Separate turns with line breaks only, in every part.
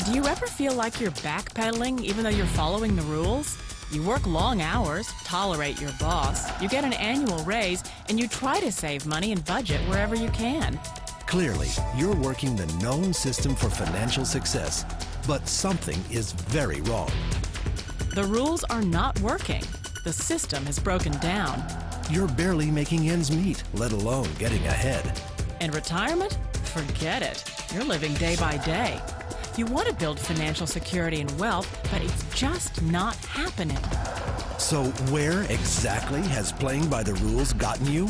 Do you ever feel like you're backpedaling even though you're following the rules? You work long hours, tolerate your boss, you get an annual raise, and you try to save money and budget wherever you can.
Clearly, you're working the known system for financial success, but something is very wrong.
The rules are not working. The system is broken down.
You're barely making ends meet, let alone getting ahead.
And retirement? Forget it. You're living day by day. You want to build financial security and wealth, but it's just not happening.
So where exactly has playing by the rules gotten you?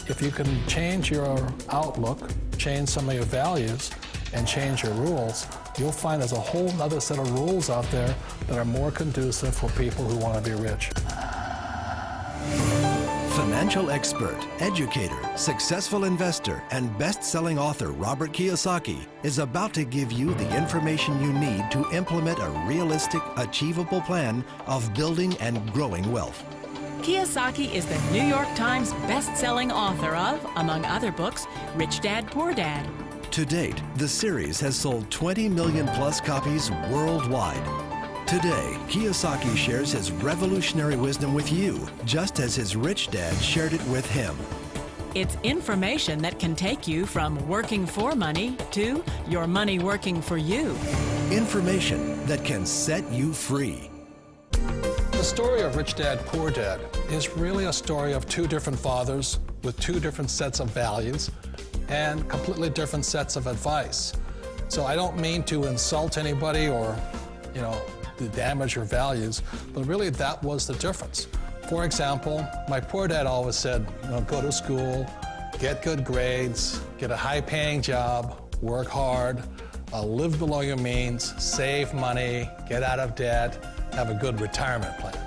If you can change your outlook, change some of your values, and change your rules, you'll find there's a whole other set of rules out there that are more conducive for people who want to be rich.
Financial expert, educator, successful investor, and best-selling author Robert Kiyosaki is about to give you the information you need to implement a realistic, achievable plan of building and growing wealth.
Kiyosaki is the New York Times best-selling author of, among other books, Rich Dad, Poor Dad.
To date, the series has sold 20 million plus copies worldwide. Today, Kiyosaki shares his revolutionary wisdom with you, just as his rich dad shared it with him.
It's information that can take you from working for money to your money working for you.
Information that can set you free.
The story of Rich Dad, Poor Dad is really a story of two different fathers with two different sets of values and completely different sets of advice. So I don't mean to insult anybody or, to damage your values, but really that was the difference. For example, my poor dad always said, go to school, get good grades, get a high-paying job, work hard, live below your means, save money, get out of debt, have a good retirement plan.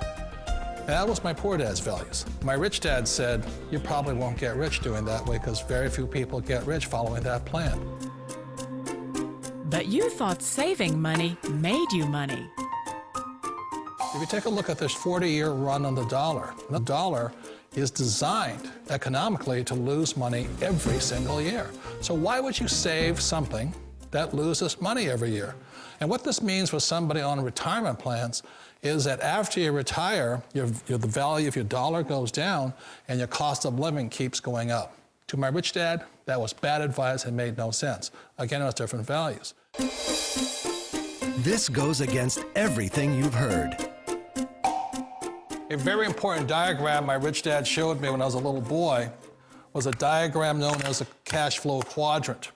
And that was my poor dad's values. My rich dad said, you probably won't get rich doing that way because very few people get rich following that plan.
But you thought saving money made you money.
If you take a look at this 40-year run on the dollar is designed economically to lose money every single year. So why would you save something that loses money every year? And what this means for somebody on retirement plans is that after you retire, the value of your dollar goes down and your cost of living keeps going up. To my rich dad, that was bad advice and made no sense. Again, it was different values.
This goes against everything you've heard.
A very important diagram my rich dad showed me when I was a little boy was a diagram known as a cash flow quadrant.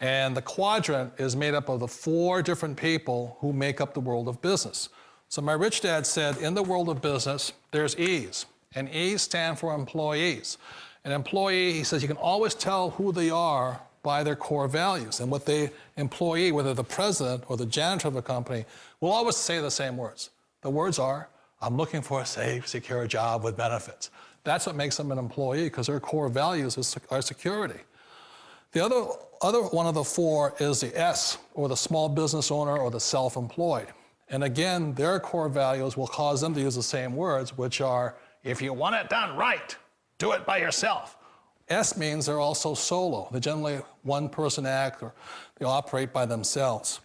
And the quadrant is made up of the 4 different people who make up the world of business. So my rich dad said, in the world of business, there's E's, and E's stand for employees. An employee, he says, you can always tell who they are by their core values. And what the employee, whether the president or the janitor of the company, will always say the same words. The words are, I'm looking for a safe, secure job with benefits. That's what makes them an employee, because their core values are security. The other one of the 4 is the S, or the small business owner or the self-employed. And again, their core values will cause them to use the same words, which are, if you want it done right, do it by yourself. S means they're also solo. They're generally one-person act, or they operate by themselves.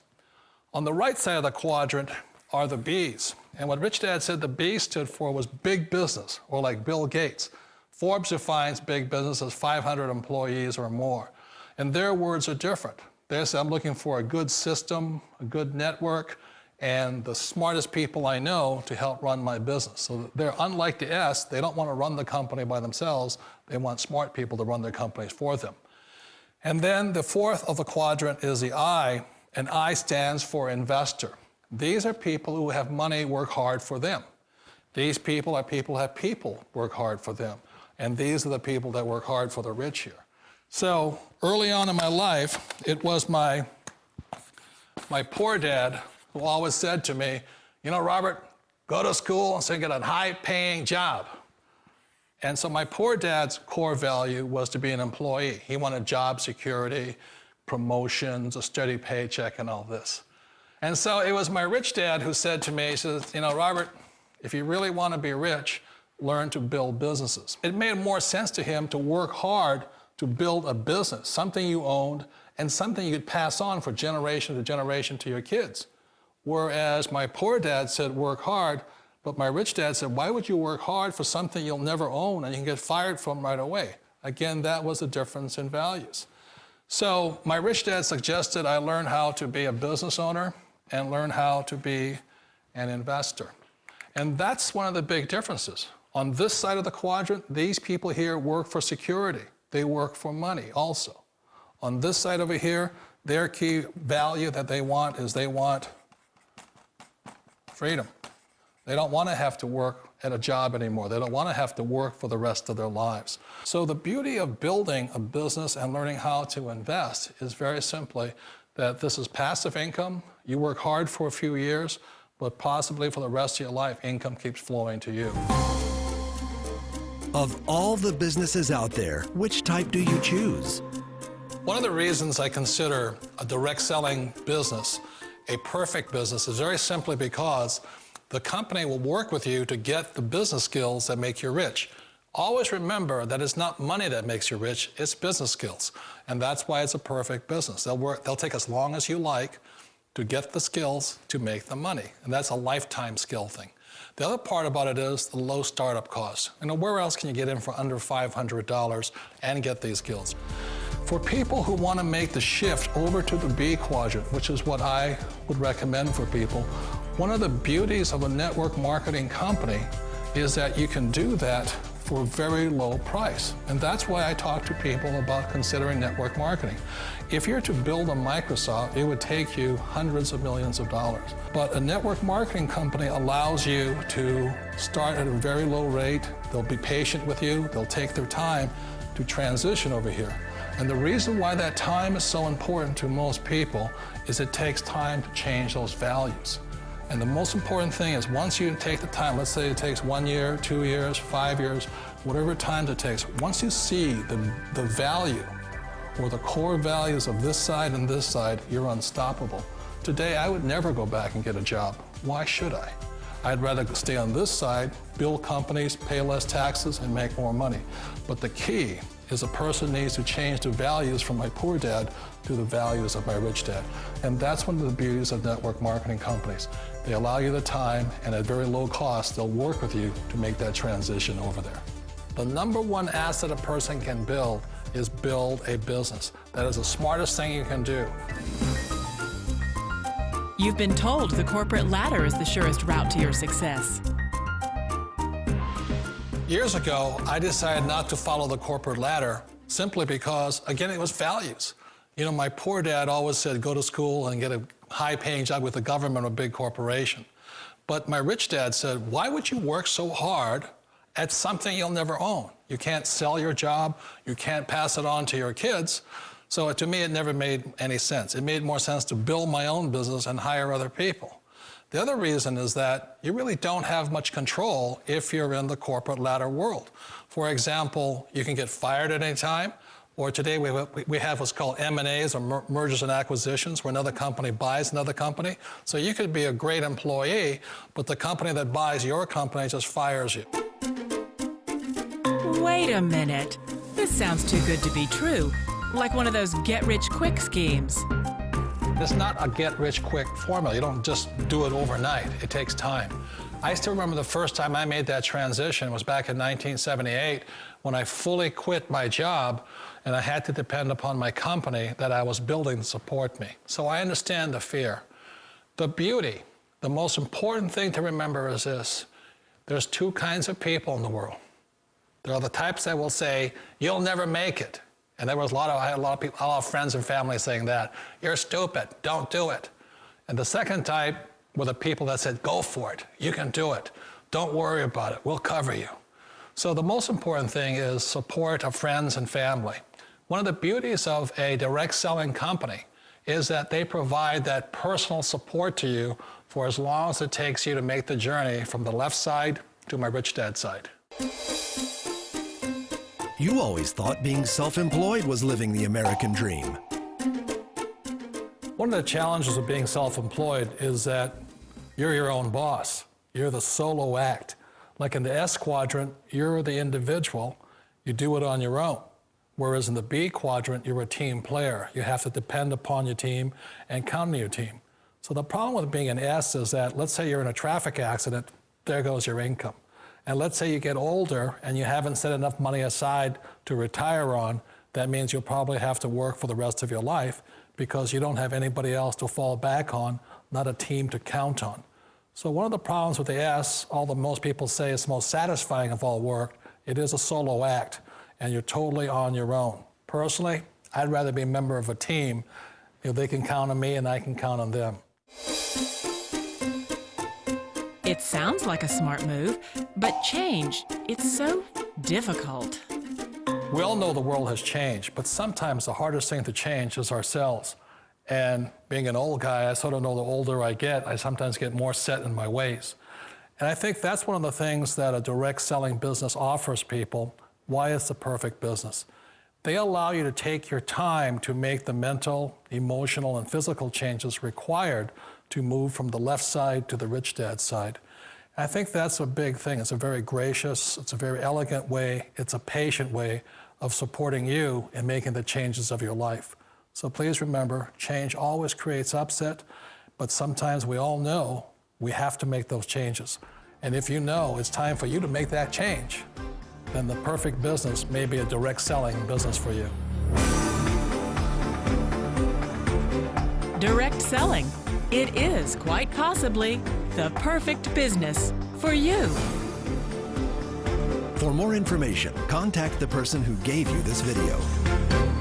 On the right side of the quadrant are the B's. And what Rich Dad said the B stood for was big business, or like Bill Gates. Forbes defines big business as 500 employees or more. And their words are different. They say, I'm looking for a good system, a good network, and the smartest people I know to help run my business. So they're unlike the S. They don't want to run the company by themselves. They want smart people to run their companies for them. And then the 4th of the quadrant is the I, and I stands for investor. These are people who have money work hard for them. These people are people who have people work hard for them. And these are the people that work hard for the rich here. So early on in my life, it was my poor dad who always said to me, Robert, go to school and so get a high-paying job. And so my poor dad's core value was to be an employee. He wanted job security, promotions, a steady paycheck, and all this. And so it was my rich dad who said to me, he says, Robert, if you really want to be rich, learn to build businesses. It made more sense to him to work hard to build a business, something you owned, and something you could pass on for generation to generation to your kids. Whereas my poor dad said, work hard, but my rich dad said, why would you work hard for something you'll never own and you can get fired from right away? Again, that was the difference in values. So my rich dad suggested I learn how to be a business owner and learn how to be an investor. And that's one of the big differences. On this side of the quadrant, these people here work for security. They work for money also. On this side over here, their key value that they want is they want freedom. They don't want to have to work at a job anymore. They don't want to have to work for the rest of their lives. So the beauty of building a business and learning how to invest is very simply that this is passive income. You work hard for a few years, but possibly for the rest of your life, income keeps flowing to you.
Of all the businesses out there, which type do you choose?
One of the reasons I consider a direct selling business a perfect business is very simply because the company will work with you to get the business skills that make you rich. Always remember that it's not money that makes you rich, it's business skills. And that's why it's a perfect business. They'll take as long as you like to get the skills to make the money. And that's a lifetime skill thing. The other part about it is the low startup cost. Where else can you get in for under $500 and get these skills? For people who want to make the shift over to the B quadrant, which is what I would recommend for people, one of the beauties of a network marketing company is that you can do that for a very low price. And that's why I talk to people about considering network marketing. If you're to build a Microsoft, it would take you hundreds of millions of dollars. But a network marketing company allows you to start at a very low rate. They'll be patient with you. They'll take their time to transition over here. And the reason why that time is so important to most people is it takes time to change those values. And the most important thing is once you take the time, let's say it takes 1 year, 2 years, 5 years, whatever time it takes, once you see the value or the core values of this side and this side, you're unstoppable. Today, I would never go back and get a job. Why should I? I'd rather stay on this side, build companies, pay less taxes, and make more money. But the key is a person needs to change the values from my poor dad to the values of my rich dad. And that's one of the beauties of network marketing companies. They allow you the time, and at very low cost, they'll work with you to make that transition over there. The number one asset a person can build is build a business. That is the smartest thing you can do.
You've been told the corporate ladder is the surest route to your success.
Years ago, I decided not to follow the corporate ladder simply because, again, it was values. You know, my poor dad always said, go to school and get a high-paying job with the government or a big corporation. But my rich dad said, why would you work so hard at something you'll never own? You can't sell your job. You can't pass it on to your kids. So to me, it never made any sense. It made more sense to build my own business and hire other people. The other reason is that you really don't have much control if you're in the corporate ladder world. For example, you can get fired at any time, or today we have what's called M&As, or mergers and acquisitions, where another company buys another company. So you could be a great employee, but the company that buys your company just fires you.
Wait a minute. This sounds too good to be true. Like one of those get-rich-quick schemes.
It's not a get-rich-quick formula. You don't just do it overnight. It takes time. I still remember the first time I made that transition was back in 1978 when I fully quit my job and I had to depend upon my company that I was building to support me. So I understand the fear. The beauty, the most important thing to remember is this. There's two kinds of people in the world. There are the types that will say, you'll never make it. And I had a lot of people, a lot of friends and family saying that. You're stupid, don't do it. And the second type were the people that said, go for it, you can do it. Don't worry about it, we'll cover you. So the most important thing is support of friends and family. One of the beauties of a direct selling company is that they provide that personal support to you for as long as it takes you to make the journey from the left side to my rich dad side.
You always thought being self-employed was living the American dream.
One of the challenges of being self-employed is that you're your own boss. You're the solo act. Like in the S quadrant, you're the individual. You do it on your own. Whereas in the B quadrant, you're a team player. You have to depend upon your team and count on your team. So the problem with being an S is that, let's say you're in a traffic accident, there goes your income. And let's say you get older and you haven't set enough money aside to retire on, that means you'll probably have to work for the rest of your life because you don't have anybody else to fall back on, not a team to count on. So one of the problems with the S, although most people say it's the most satisfying of all work, it is a solo act, and you're totally on your own. Personally, I'd rather be a member of a team if they can count on me and I can count on them.
It sounds like a smart move, but change, it's so difficult.
We all know the world has changed, but sometimes the hardest thing to change is ourselves. And being an old guy, I sort of know the older I get, I sometimes get more set in my ways. And I think that's one of the things that a direct selling business offers people, why it's the perfect business. They allow you to take your time to make the mental, emotional, and physical changes required to move from the left side to the rich dad side. I think that's a big thing. It's a very gracious, it's a very elegant way, it's a patient way of supporting you in making the changes of your life. So please remember, change always creates upset, but sometimes we all know we have to make those changes. And if you know it's time for you to make that change, then the perfect business may be a direct selling business for you.
Direct selling. It is quite possibly the perfect business for you.
For more information, contact the person who gave you this video.